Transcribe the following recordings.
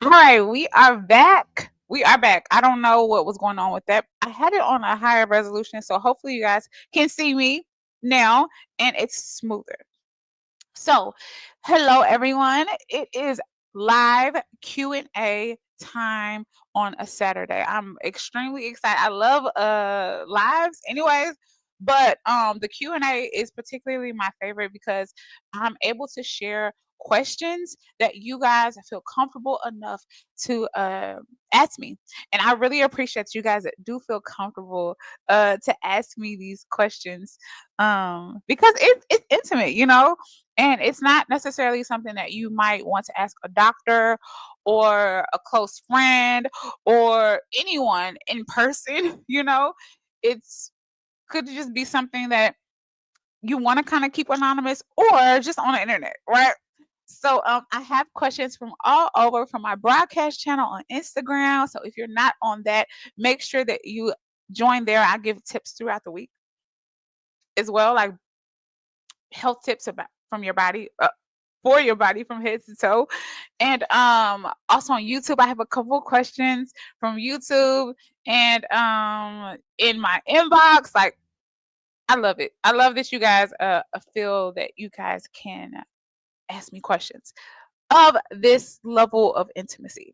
All right, we are back. We are back. I don't know what was going on with that. I had it on a higher resolution, so hopefully you guys can see me now and it's smoother. So, hello everyone. It is live Q&A time on a Saturday. I'm extremely excited. I love lives anyways, but the Q&A is particularly my favorite because I'm able to share questions that you guys feel comfortable enough to ask me. And I really appreciate you guys that do feel comfortable to ask me these questions because it's intimate, and it's not necessarily something that you might want to ask a doctor or a close friend or anyone in person. It's could just be something that you want to kind of keep anonymous or just on the internet, right? So I have questions from all over from my broadcast channel on Instagram. So if you're not on that, make sure that you join there. I give tips throughout the week as well, like health tips about from your body, for your body from head to toe. And also on YouTube, I have a couple questions from YouTube and in my inbox. Like, I love it. I love that you guys feel that you guys can ask me questions of this level of intimacy.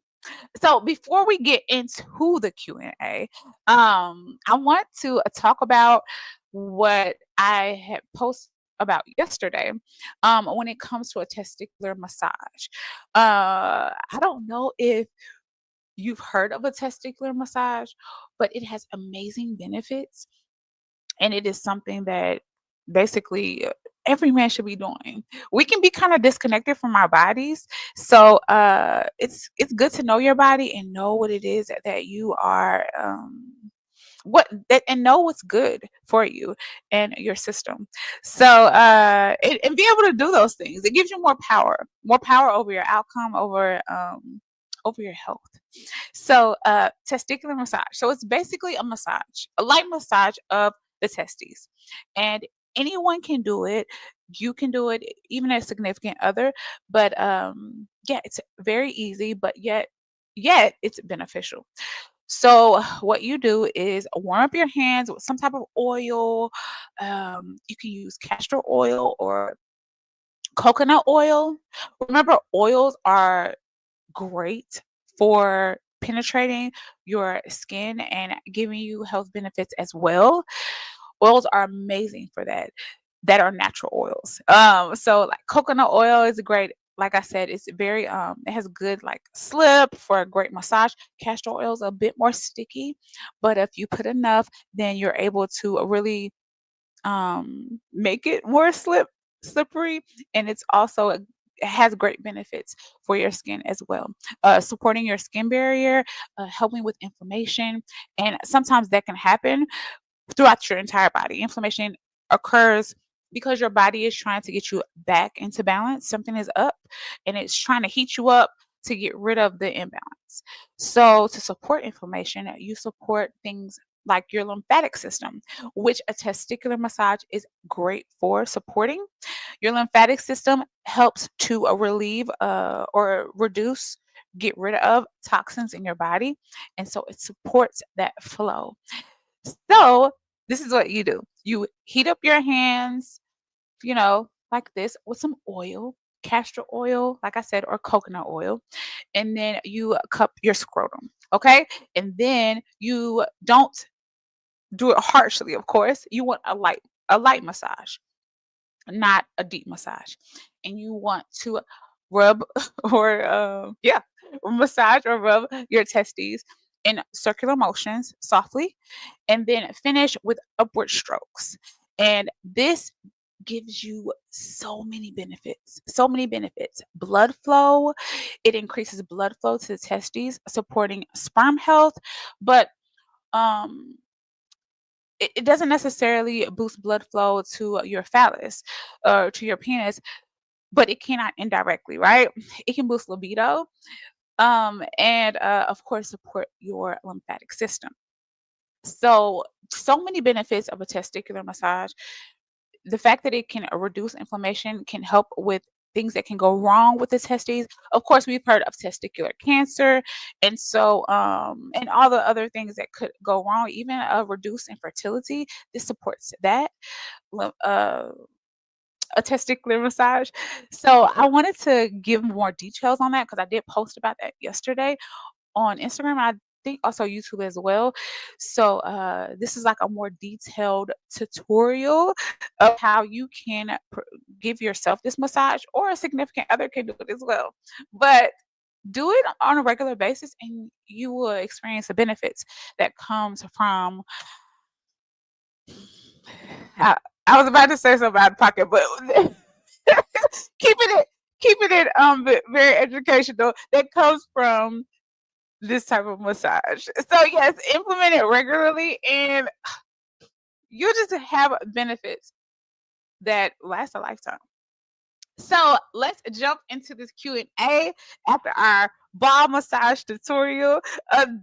So before we get into the Q&A, I want to talk about what I had posted about yesterday when it comes to a testicular massage. I don't know if you've heard of a testicular massage, but it has amazing benefits, and it is something that basically every man should be doing. We can be kind of disconnected from our bodies, so it's good to know your body and know what it is that you are. What that and know what's good for you and your system. So and be able to do those things. It gives you more power over your outcome, over your health. So testicular massage. So it's basically a massage, a light massage of the testes. And anyone can do it. You can do it, even a significant other. But yeah, it's very easy, but yet it's beneficial. So what you do is warm up your hands with some type of oil. You can use castor oil or coconut oil. Remember, oils are great for penetrating your skin and giving you health benefits as well. Oils are amazing for that. That are natural oils. So like coconut oil is great. Like I said, it's very it has good like slip for a great massage. Castor oil is a bit more sticky, but if you put enough, then you're able to really make it more slippery, and it's also it has great benefits for your skin as well, supporting your skin barrier, helping with inflammation, and sometimes that can happen throughout your entire body. Inflammation occurs because your body is trying to get you back into balance. Something is up and it's trying to heat you up to get rid of the imbalance. So, to support inflammation, you support things like your lymphatic system, which a testicular massage is great for supporting. Your lymphatic system helps to relieve or reduce, get rid of toxins in your body. And so it supports that flow. So this is what you do. You heat up your hands, like this with some oil, castor oil, like I said, or coconut oil, and then you cup your scrotum. Okay. And then you don't do it harshly, of course. You want a light massage, not a deep massage. And you want to rub or yeah, massage or rub your testes in circular motions softly, and then finish with upward strokes. And this gives you so many benefits. So many benefits. Blood flow, it increases blood flow to the testes, supporting sperm health, but um it doesn't necessarily boost blood flow to your phallus or to your penis, but it cannot indirectly, right? It can boost libido, and of course support your lymphatic system. So many benefits of a testicular massage. The fact that it can reduce inflammation can help with things that can go wrong with the testes. Of course, we've heard of testicular cancer, and so and all the other things that could go wrong, even reduced infertility. This supports that. Lo- Uh, a testicular massage. So I wanted to give more details on that because I did post about that yesterday on Instagram. I think also YouTube as well. So this is like a more detailed tutorial of how you can give yourself this massage, or a significant other can do it as well. But do it on a regular basis and you will experience the benefits that comes from I, I was about to say something out of pocket, but keeping it very educational that comes from this type of massage. So yes, implement it regularly and you'll just have benefits that last a lifetime. So let's jump into this Q&A after our ball massage tutorial.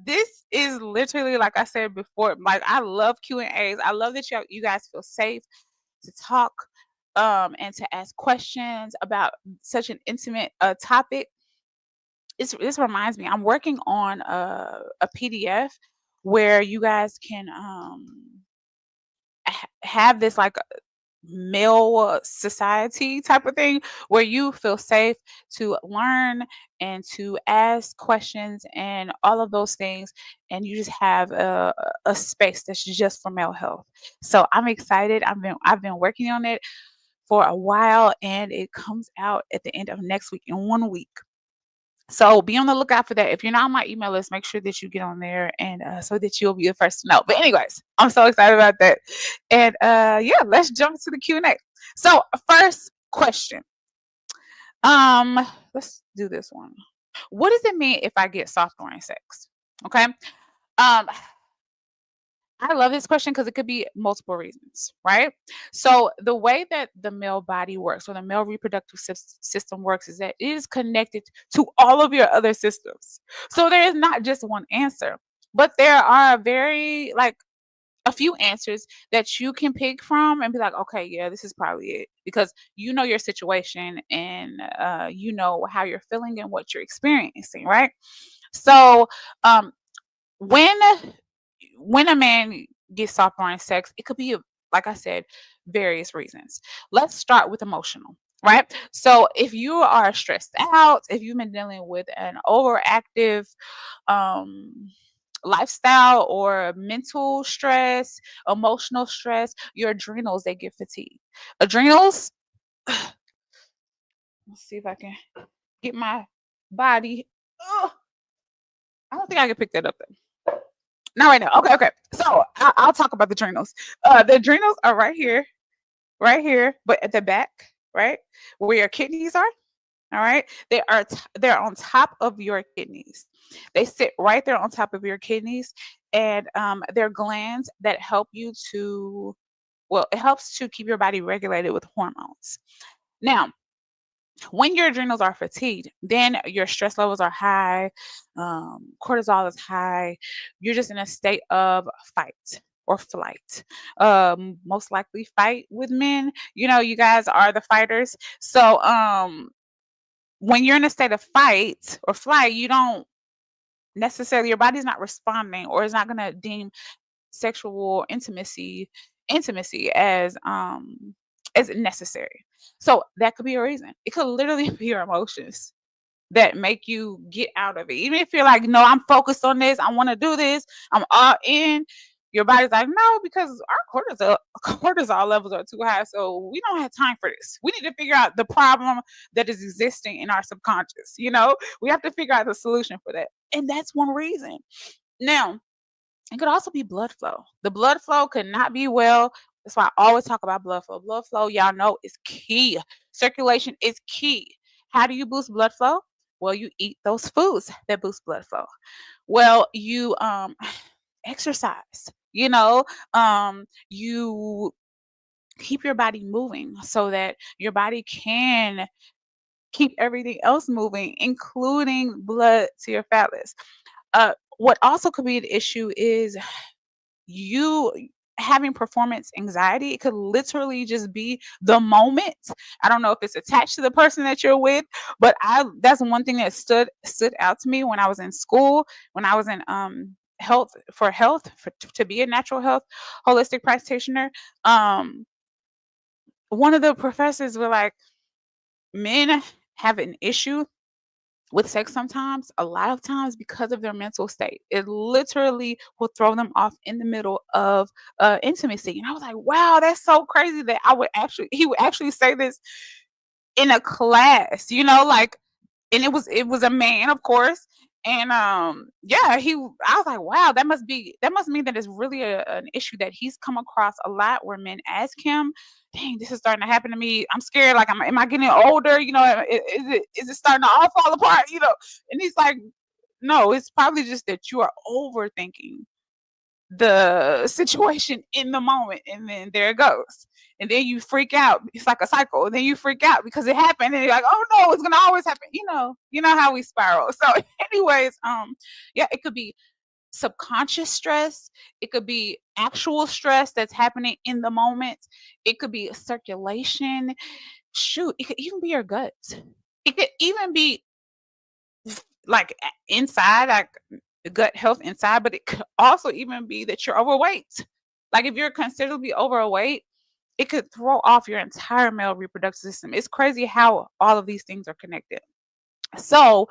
This is literally, like I said before, like I love Q&As. I love that you guys feel safe to talk and to ask questions about such an intimate topic. This reminds me, I'm working on a PDF where you guys can have this like male society type of thing where you feel safe to learn and to ask questions and all of those things, and you just have a space that's just for male health. So I'm excited. I've been working on it for a while, and it comes out at the end of next week, in 1 week. So be on the lookout for that. If you're not on my email list, make sure that you get on there, and so that you'll be the first to know. But anyways, I'm so excited about that. And yeah, let's jump to the Q&A. So first question. Let's do this one. What does it mean if I get soft during sex? Okay. I love this question because it could be multiple reasons, right? So the way that the male body works, or the male reproductive system works, is that it is connected to all of your other systems. So there is not just one answer, but there are very like a few answers that you can pick from and be like, okay, yeah, this is probably it, because you know your situation, and you know how you're feeling and what you're experiencing, right? So um, when a man gets soft during sex, it could be, like I said, various reasons. Let's start with emotional, right? So if you are stressed out, if you've been dealing with an overactive um lifestyle, or mental stress, emotional stress, your adrenals, they get fatigued. Adrenals, let's see if I can get my body. Oh, I don't think I can pick that up then. Not right now. Okay, okay. So I'll talk about the adrenals. The adrenals are right here, but at the back, right where your kidneys are. All right, they're on top of your kidneys. They sit right there on top of your kidneys, and they're glands that help you to. Well, it helps to keep your body regulated with hormones. Now, when your adrenals are fatigued, then your stress levels are high, cortisol is high, you're just in a state of fight or flight. Most likely fight with men. You know, you guys are the fighters. So when you're in a state of fight or flight, you don't necessarily, your body's not responding, or is not going to deem sexual intimacy as necessary. So that could be a reason. It could literally be your emotions that make you get out of it. Even if you're like, no, I'm focused on this, I want to do this, I'm all in. Your body's like, no, because our cortisol levels are too high, so we don't have time for this. We need to figure out the problem that is existing in our subconscious. We have to figure out the solution for that, and that's one reason. Now, it could also be blood flow. The blood flow could not be well. That's why I always talk about blood flow. Blood flow, y'all know, is key. Circulation is key. How do you boost blood flow? Well, you eat those foods that boost blood flow. Well, you exercise. You keep your body moving so that your body can keep everything else moving, including blood to your fat list. What also could be an issue is you having performance anxiety. It could literally just be the moment. I don't know if it's attached to the person that you're with, but I that's one thing that stood out to me when I was in school, when I was in health for to be a natural health holistic practitioner. Um one of the professors were like, men have an issue with sex sometimes, a lot of times because of their mental state. It literally will throw them off in the middle of intimacy. And I was like, wow, that's so crazy that he would actually say this in a class, like, and it was a man, of course. And yeah, I was like, wow, that must mean that it's really an issue that he's come across a lot where men ask him, dang, this is starting to happen to me. I'm scared. Like, am I getting older? Is it starting to all fall apart? And he's like, no, it's probably just that you are overthinking the situation in the moment, and then there it goes. And then you freak out. It's like a cycle. And then you freak out because it happened, and you're like, oh no, it's gonna always happen. You know how we spiral. So anyways, yeah, it could be subconscious stress, it could be actual stress that's happening in the moment, it could be circulation. Shoot, it could even be your gut. It could even be like inside, like gut health inside, but it could also even be that you're overweight. Like, if you're considerably overweight, it could throw off your entire male reproductive system. It's crazy how all of these things are connected. So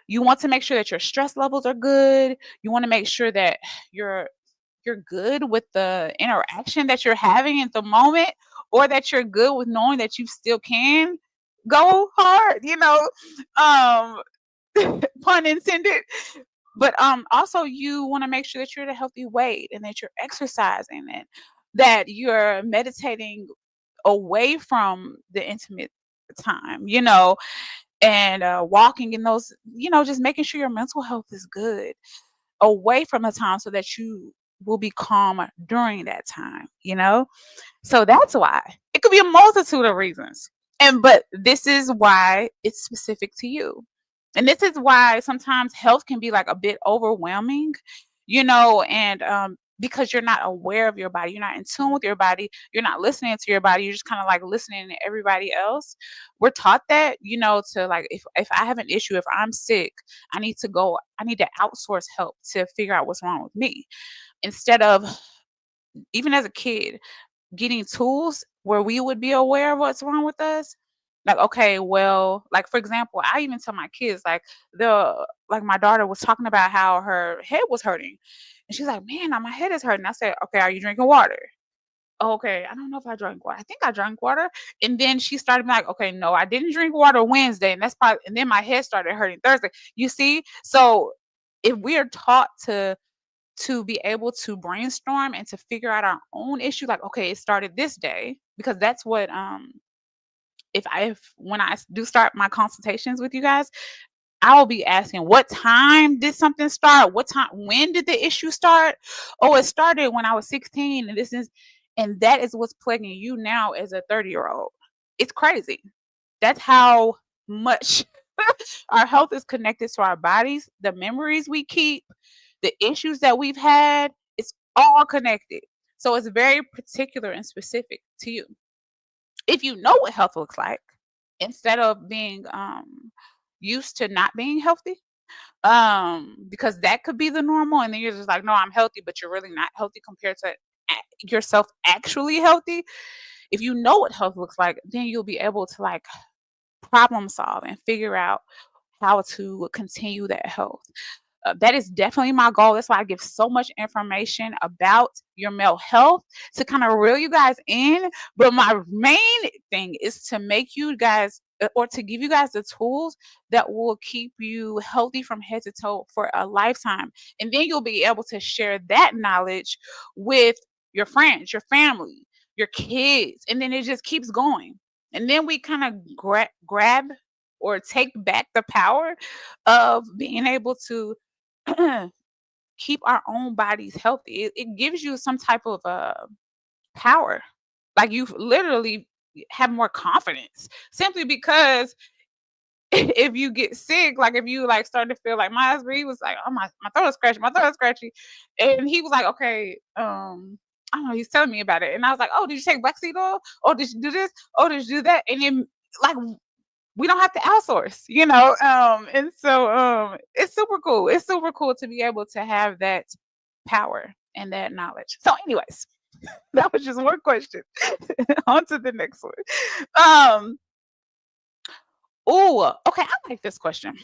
you want to make sure that your stress levels are good. You want to make sure that you're you're good with the interaction that you're having at the moment, or that you're good with knowing that you still can go hard. Um pun intended. But also, you want to make sure that you're at a healthy weight, and that you're exercising, and that you're meditating away from the intimate time, and walking in those, just making sure your mental health is good away from the time, so that you will be calm during that time. So that's why. It could be a multitude of reasons. But this is why it's specific to you. And this is why sometimes health can be like a bit overwhelming, and because you're not aware of your body, you're not in tune with your body, you're not listening to your body, you're just kind of like listening to everybody else. We're taught that, to like, if I have an issue, if I'm sick, I need to outsource help to figure out what's wrong with me. Instead of, even as a kid, getting tools where we would be aware of what's wrong with us. Like, okay, well, like, for example, I even tell my kids, like my daughter was talking about how her head was hurting. And she's like, man, now my head is hurting. I said, okay, are you drinking water? Okay, I don't know if I drank water. I think I drank water. And then she started being like, okay, no, I didn't drink water Wednesday. And then my head started hurting Thursday. You see? So if we're taught to be able to brainstorm and to figure out our own issue, like, okay, it started this day, because that's what if when I do start my consultations with you guys, I will be asking, what time did something start? When did the issue start? Oh, it started when I was 16, and that is what's plaguing you now as a 30-year-old. It's crazy. That's how much our health is connected to our bodies, the memories we keep, the issues that we've had. It's all connected. So it's very particular and specific to you. If you know what health looks like, instead of being used to not being healthy, because that could be the normal, and then you're just like, no, I'm healthy, but you're really not healthy compared to yourself actually healthy. If you know what health looks like, then you'll be able to like problem solve and figure out how to continue that health. That is definitely my goal. That's why I give so much information about your male health, to kind of reel you guys in. But my main thing is to make you guys, or to give you guys the tools that will keep you healthy from head to toe for a lifetime. And then you'll be able to share that knowledge with your friends, your family, your kids. And then it just keeps going. And then we kind of grab or take back the power of being able to keep our own bodies healthy. It gives you some type of power. Like, you literally have more confidence, simply because if you get sick, like if you like start to feel like he was like, oh, my throat is scratchy, and he was like, okay, I don't know, he's telling me about it. And I was like, oh, did you take black seed oil? Oh, did you do this? Oh, did you do that? And then like we don't have to outsource, you know. And so it's super cool. It's super cool to be able to have that power and that knowledge. So, anyways, that was just one question. On to the next one. Um, oh, okay, I like this question.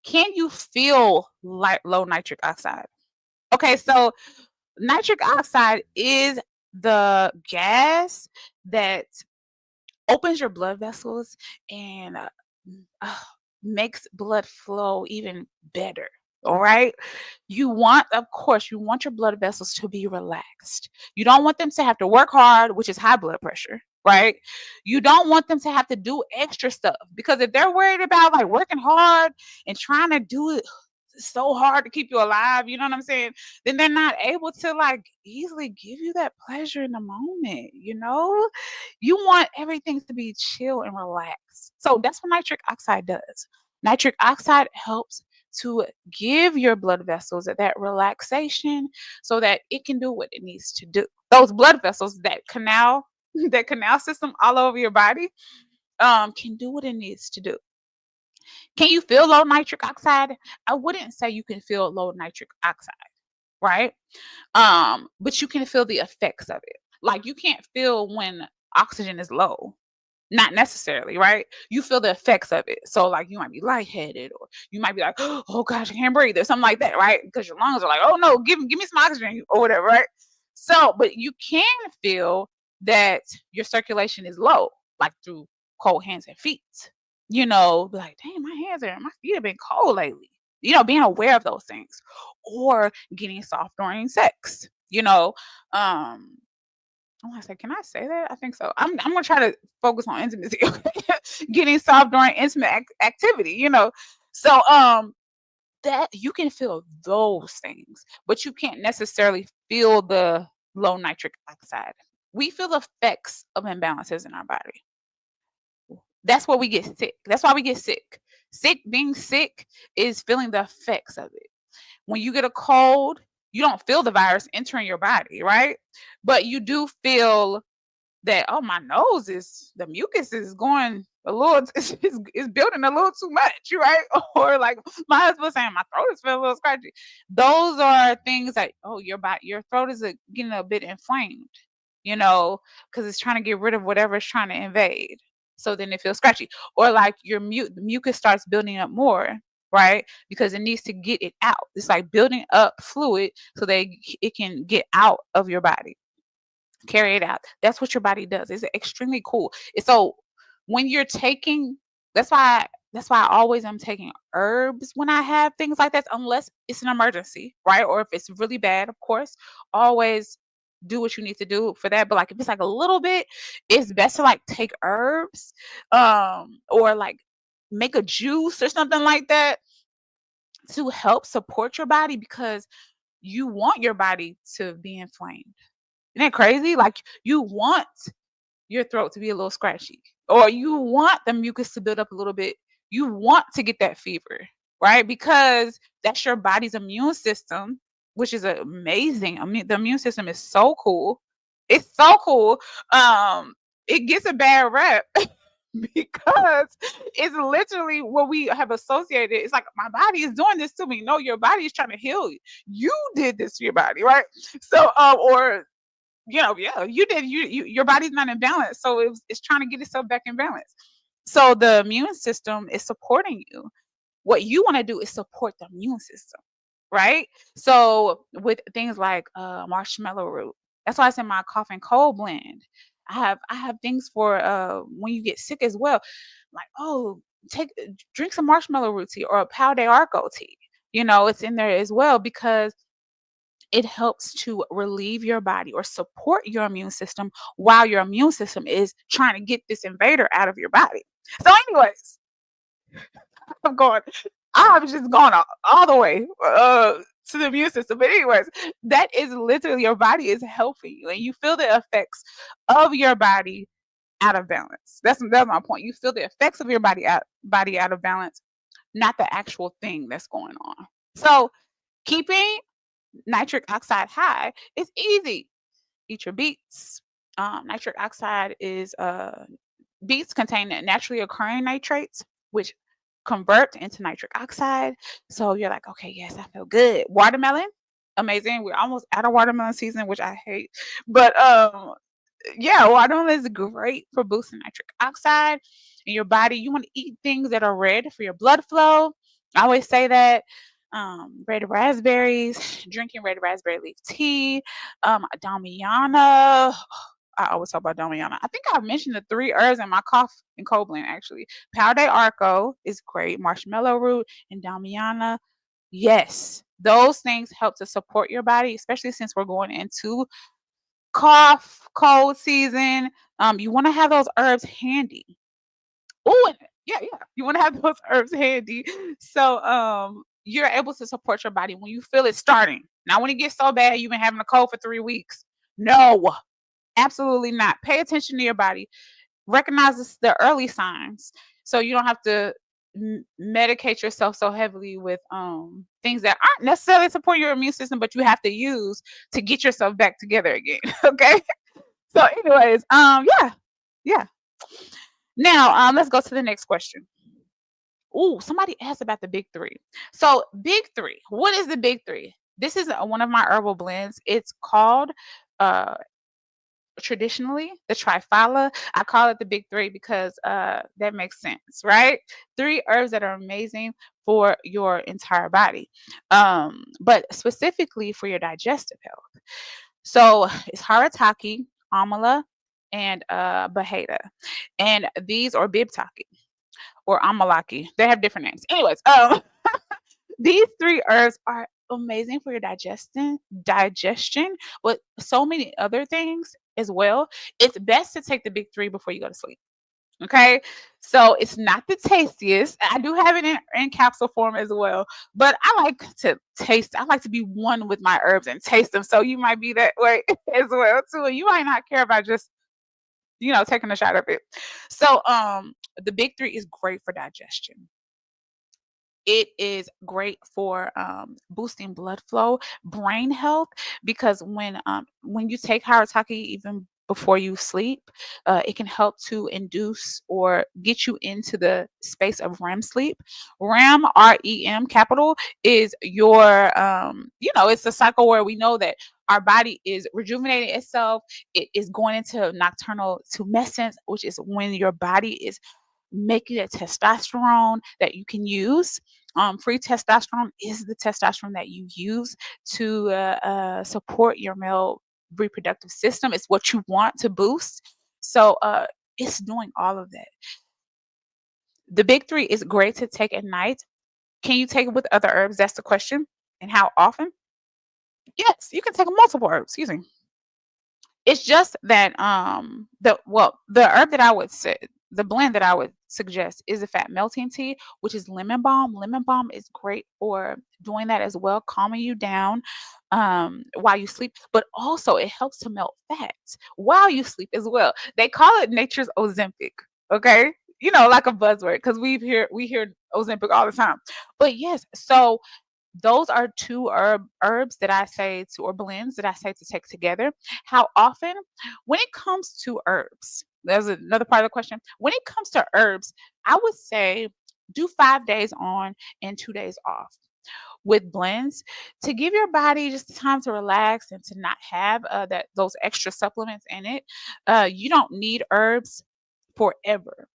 Can you feel like low nitric oxide? Okay, so nitric oxide is the gas that opens your blood vessels and uh, makes blood flow even better. All right. You want, of course, you want your blood vessels to be relaxed. You don't want them to have to work hard, which is high blood pressure, right? You don't want them to have to do extra stuff because if they're worried about like working hard and trying to do it so hard to keep you alive, you know what I'm saying? Then they're not able to like easily give you that pleasure in the moment, you know? You want everything to be chill and relaxed. So that's what nitric oxide does. Nitric oxide helps to give your blood vessels that relaxation so that it can do what it needs to do. Those blood vessels, that canal, that canal system all over your body, can do what it needs to do. Can you feel low nitric oxide? I wouldn't say you can feel low nitric oxide, right? But you can feel the effects of it. Like you can't feel when oxygen is low. Not necessarily, right? You feel the effects of it. So like you might be lightheaded or you might be like, oh gosh, I can't breathe or something like that, right? Because your lungs are like, oh no, give me some oxygen or whatever, right? So, but you can feel that your circulation is low, like through cold hands and feet. You know, be like, dang, my feet have been cold lately. You know, being aware of those things. Or getting soft during sex, you know. I want to say, can I say that? I think so. I'm gonna try to focus on intimacy, getting soft during intimate activity, you know. So that you can feel those things, but you can't necessarily feel the low nitric oxide. We feel the effects of imbalances in our body. That's where we get sick. That's why we get sick. Being sick is feeling the effects of it. When you get a cold, you don't feel the virus entering your body, right? But you do feel that, oh, my nose is the mucus is going a little is building a little too much, right? Or like my husband was saying, my throat is feeling a little scratchy. Those are things that, oh, your throat is getting a bit inflamed, you know, because it's trying to get rid of whatever it's trying to invade. So then it feels scratchy. Or like the mucus starts building up more, right? Because it needs to get it out. It's like building up fluid so that it can get out of your body, carry it out. That's what your body does. It's extremely cool. So when you're taking, that's why I always am taking herbs when I have things like that, unless it's an emergency, right? Or if it's really bad, of course, always do what you need to do for that. But like if it's like a little bit, it's best to like take herbs, or like make a juice or something like that to help support your body because you want your body to be inflamed. Isn't that crazy? Like you want your throat to be a little scratchy, or you want the mucus to build up a little bit. You want to get that fever, right? Because that's your body's immune system, which is amazing. I mean, the immune system is so cool. It's so cool. It gets a bad rep because it's literally what we have associated. It's like my body is doing this to me. No, your body is trying to heal you. You did this to your body, right? So, or yeah, you did. Your body's not in balance, so it's trying to get itself back in balance. So the immune system is supporting you. What you want to do is support the immune system, right? So with things like marshmallow root, that's why I said my cough and cold blend. I have things for when you get sick as well. Like, oh, drink some marshmallow root tea or a pau de arco tea. You know, it's in there as well because it helps to relieve your body or support your immune system while your immune system is trying to get this invader out of your body. So, anyways, I'm going. I'm just going all the way to the immune system. But anyways, that is literally your body is helping you, and you feel the effects of your body out of balance. That's my point. You feel the effects of your body out of balance, not the actual thing that's going on. So, keeping nitric oxide high is easy. eat your beets. Nitric oxide is beets contain naturally occurring nitrates, which convert into nitric oxide. So you're like, okay, yes, I feel good. Watermelon, amazing. We're almost out of watermelon season, which I hate. But yeah, watermelon is great for boosting nitric oxide in your body. You want to eat things that are red for your blood flow. I always say that. Red raspberries, drinking red raspberry leaf tea, Damiana. I always talk about Damiana. I think I've mentioned the three herbs in my cough and cold blend actually. Pau de arco is great, marshmallow root, and Damiana. Yes, those things help to support your body, especially since we're going into cough, cold season. You want to have those herbs handy. Oh, yeah, yeah. You want to have those herbs handy. So you're able to support your body when you feel it starting. Not when it gets so bad you've been having a cold for 3 weeks. No, absolutely not. Pay attention to your body. Recognize the early signs so you don't have to medicate yourself so heavily with things that aren't necessarily support your immune system, but you have to use to get yourself back together again. Okay. So, anyways, yeah, yeah. Now, let's go to the next question. Oh, somebody asked about the big three. So, big three. What is the big three? This is one of my herbal blends. It's called uh traditionally the trifala. I call it the big three because that makes sense, right? Three herbs that are amazing for your entire body, but specifically for your digestive health. So it's harataki, amala, and baheta, and these are bibtaki or amalaki. They have different names. Anyways, these three herbs are amazing for your digestion, but so many other things as well. It's best to take the big three before you go to sleep. Okay, so it's not the tastiest. I do have it in capsule form as well, but I like to taste. I like to be one with my herbs and taste them. So you might be that way as well too. And you might not care about just taking a shot of it. So the big three is great for digestion. It is great for boosting blood flow, brain health, because when you take Harataki even before you sleep, it can help to induce or get you into the space of REM sleep. REM, REM, capital, is your, it's a cycle where we know that our body is rejuvenating itself. It is going into nocturnal tumescence, which is when your body is making a testosterone that you can use. Free testosterone is the testosterone that you use to support your male reproductive system. It's what you want to boost. So it's doing all of that. The big three is great to take at night. Can you take it with other herbs? That's the question. And how often? Yes, you can take multiple herbs. Excuse me. It's just that the herb that I would say the blend that I would suggest is a fat melting tea, which is lemon balm. Lemon balm is great for doing that as well, calming you down while you sleep, but also it helps to melt fats while you sleep as well. They call it nature's Ozempic. Okay. Like a buzzword because we hear Ozempic all the time. But yes, so those are two herbs that I say to, or blends that I say to take together. How often? When it comes to herbs, there's another part of the question. When it comes to herbs, I would say do 5 days on and 2 days off with blends to give your body just time to relax and to not have that those extra supplements in it. You don't need herbs forever.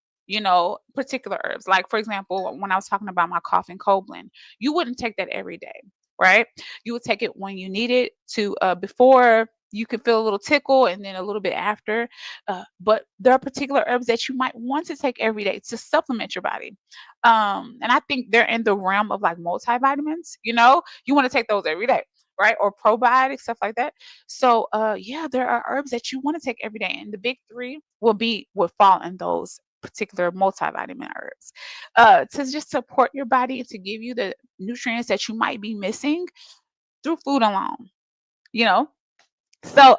Particular herbs. Like for example, when I was talking about my cough and cold blend, you wouldn't take that every day, right? You would take it when you need it to before you can feel a little tickle and then a little bit after. But there are particular herbs that you might want to take every day to supplement your body. And I think they're in the realm of like multivitamins, you want to take those every day, right? Or probiotics, stuff like that. So yeah, there are herbs that you want to take every day. And the big three will fall in those particular multivitamin herbs to just support your body and to give you the nutrients that you might be missing through food alone, you know? So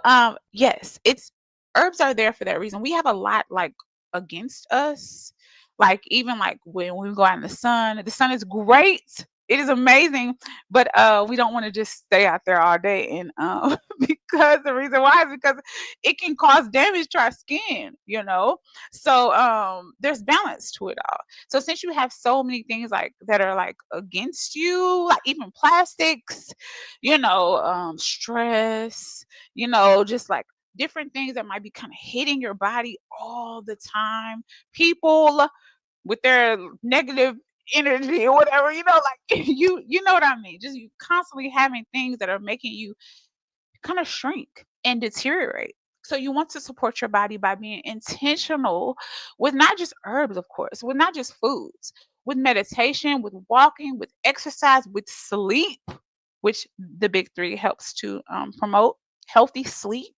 yes, it's herbs are there for that reason. We have a lot like against us. Like even like when we go out in the sun is great It is amazing, but we don't want to just stay out there all day. And because the reason why is because it can cause damage to our skin, you know. So there's balance to it all. So since you have so many things like that are like against you, like even plastics, stress, just like different things that might be kind of hitting your body all the time. People with their negative energy or whatever, like you know what I mean. Just you constantly having things that are making you kind of shrink and deteriorate. So you want to support your body by being intentional with not just herbs, of course, with not just foods, with meditation, with walking, with exercise, with sleep, which the big three helps to promote healthy sleep,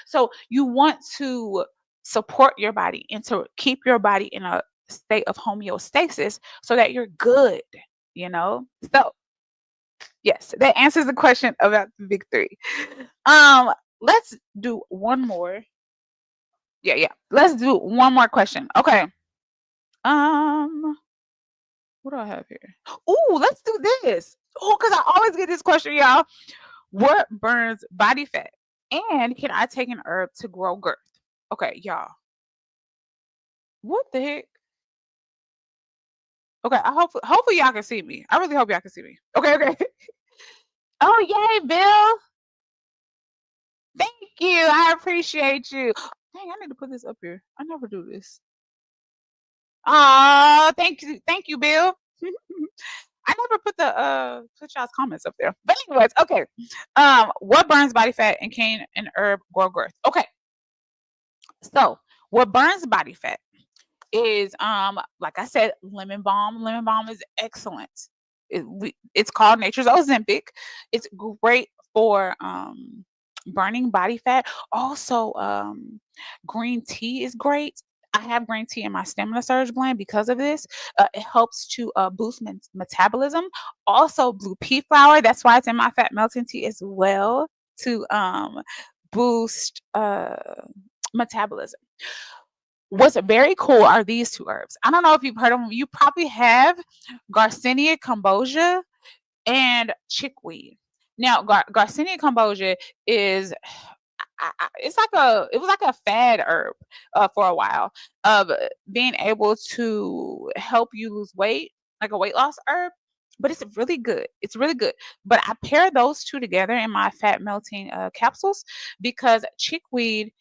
So you want to support your body and to keep your body in a state of homeostasis so that you're good, you know? So yes, that answers the question about the big three. Um, let's do one more. Yeah, yeah. Let's do one more question. Okay. Um, what do I have here? Ooh, let's do this. Oh, because I always get this question, y'all. What burns body fat? And can I take an herb to grow girth? Okay, y'all. What the heck? Okay, I hopefully y'all can see me. I really hope y'all can see me. Okay, okay. Oh yay, Bill. Thank you. I appreciate you. Dang, I need to put this up here. I never do this. Oh, thank you, Bill. I never put y'all's comments up there. But anyways, okay. What burns body fat and can an herb grow girth? Okay, so what burns body fat is like I said, lemon balm. Lemon balm is excellent. It's called nature's Ozempic. It's great for burning body fat. Also, green tea is great. I have green tea in my stamina surge blend because of this. It helps to boost metabolism. Also, blue pea flower. That's why it's in my fat melting tea as well to boost metabolism. What's very cool are these two herbs. I don't know if you've heard of them. You probably have Garcinia cambogia and chickweed. Now, Garcinia cambogia is it was like a fad herb for a while of being able to help you lose weight, like a weight loss herb. But it's really good. It's really good. But I pair those two together in my fat melting capsules because chickweed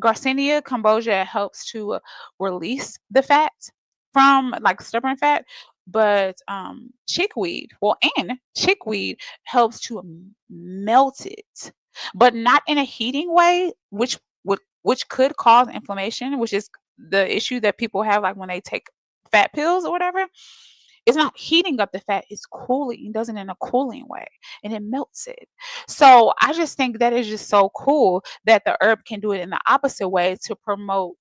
Garcinia cambogia helps to release the fat from like stubborn fat, but chickweed helps to melt it, but not in a heating way, which could cause inflammation, which is the issue that people have like when they take fat pills or whatever. It's not heating up the fat, it's cooling, does it in a cooling way, and it melts it. So I just think that is just so cool that the herb can do it in the opposite way to promote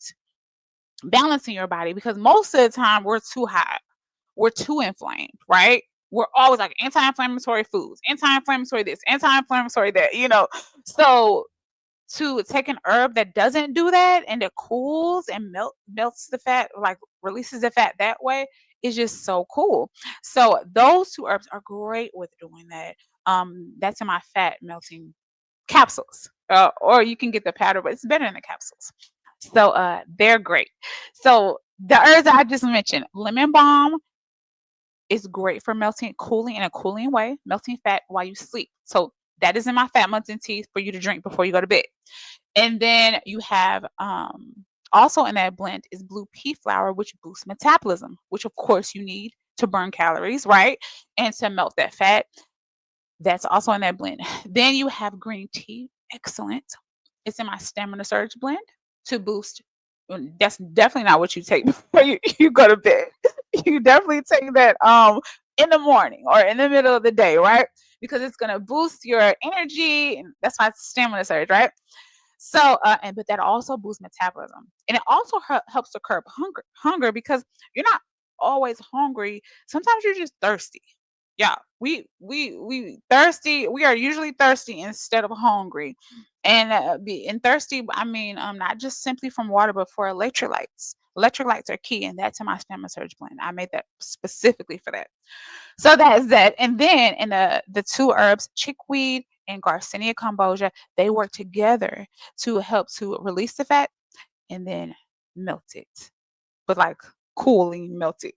balancing your body because most of the time we're too hot, we're too inflamed, right? We're always like anti-inflammatory foods, anti-inflammatory this, anti-inflammatory that, So to take an herb that doesn't do that and it cools and melts the fat, like releases the fat that way, is just so cool. So those two herbs are great with doing that. That's in my fat melting capsules. Or you can get the powder, but it's better in the capsules. So they're great. So the herbs that I just mentioned, lemon balm is great for melting, cooling in a cooling way, melting fat while you sleep. So that is in my fat melting tea for you to drink before you go to bed. And then you have also in that blend is blue pea flower, which boosts metabolism, which of course you need to burn calories, right? And to melt that fat. That's also in that blend. Then you have green tea. Excellent. It's in my stamina surge blend to boost. That's definitely not what you take before you go to bed. You definitely take that in the morning or in the middle of the day, right? Because it's gonna boost your energy, and that's why it's stamina surge, right? So, but that also boosts metabolism, and it also helps to curb hunger because you're not always hungry. Sometimes you're just thirsty. Yeah, we thirsty. We are usually thirsty instead of hungry, and thirsty. I mean, not just simply from water, but for electrolytes. Electric lights are key, and that's in my stamina surge blend. I made that specifically for that. So that is that. And then in the two herbs, chickweed and Garcinia cambogia, they work together to help to release the fat and then melt it, but like cooling melted.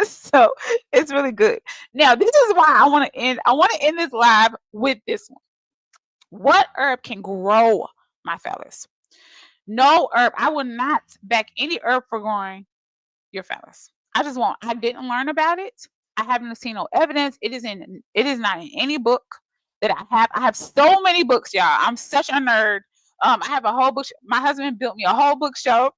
So it's really good. Now, this is why I want to end this live with this one. What herb can grow my phallus? No herb. I will not back any herb for growing your phallus. I just won't. I didn't learn about it. I haven't seen no evidence. It is not in any book that I have. I have so many books, y'all. I'm such a nerd. I have a whole book. My husband built me a whole bookshelf.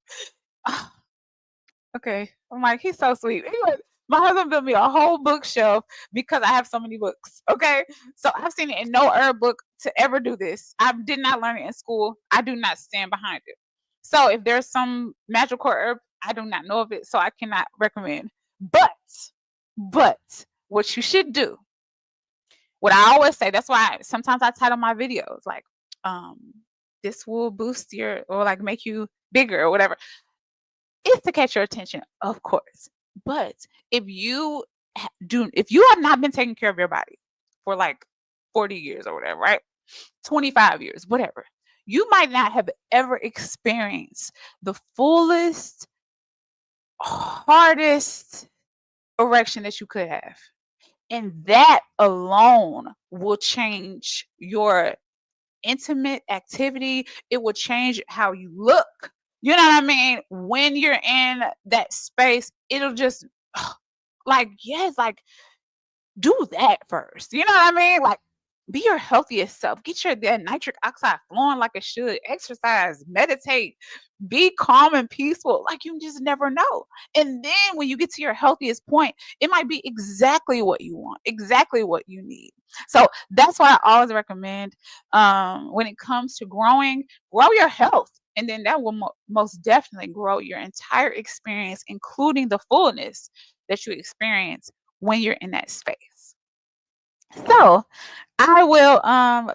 Okay. I'm like, he's so sweet. Anyway, my husband built me a whole bookshelf because I have so many books. Okay. So I've seen it in no herb book to ever do this. I did not learn it in school. I do not stand behind it. So if there's some magical herb, I do not know of it. So I cannot recommend. But what you should do, what I always say, that's why sometimes I title my videos like, um, this will boost your or like make you bigger or whatever. Is to catch your attention, of course. But if you if you have not been taking care of your body for like 40 years or whatever, right? 25 years, whatever. You might not have ever experienced the fullest, hardest erection that you could have. And that alone will change your intimate activity. It will change how you look. You know what I mean? When you're in that space, it'll just like, yes, like do that first. You know what I mean? Like be your healthiest self. Get your that nitric oxide flowing like it should. Exercise, meditate, be calm and peaceful. Like you just never know. And then when you get to your healthiest point, it might be exactly what you want, exactly what you need. So that's why I always recommend when it comes to growing, grow your health. And then that will most definitely grow your entire experience, including the fullness that you experience when you're in that space. So I will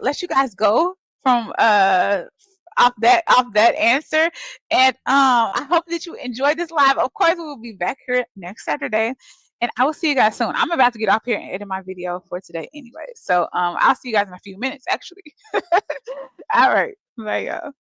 let you guys go from off that answer. And I hope that you enjoyed this live. Of course, we will be back here next Saturday. And I will see you guys soon. I'm about to get off here and edit my video for today anyway. So I'll see you guys in a few minutes actually. All right. Bye y'all.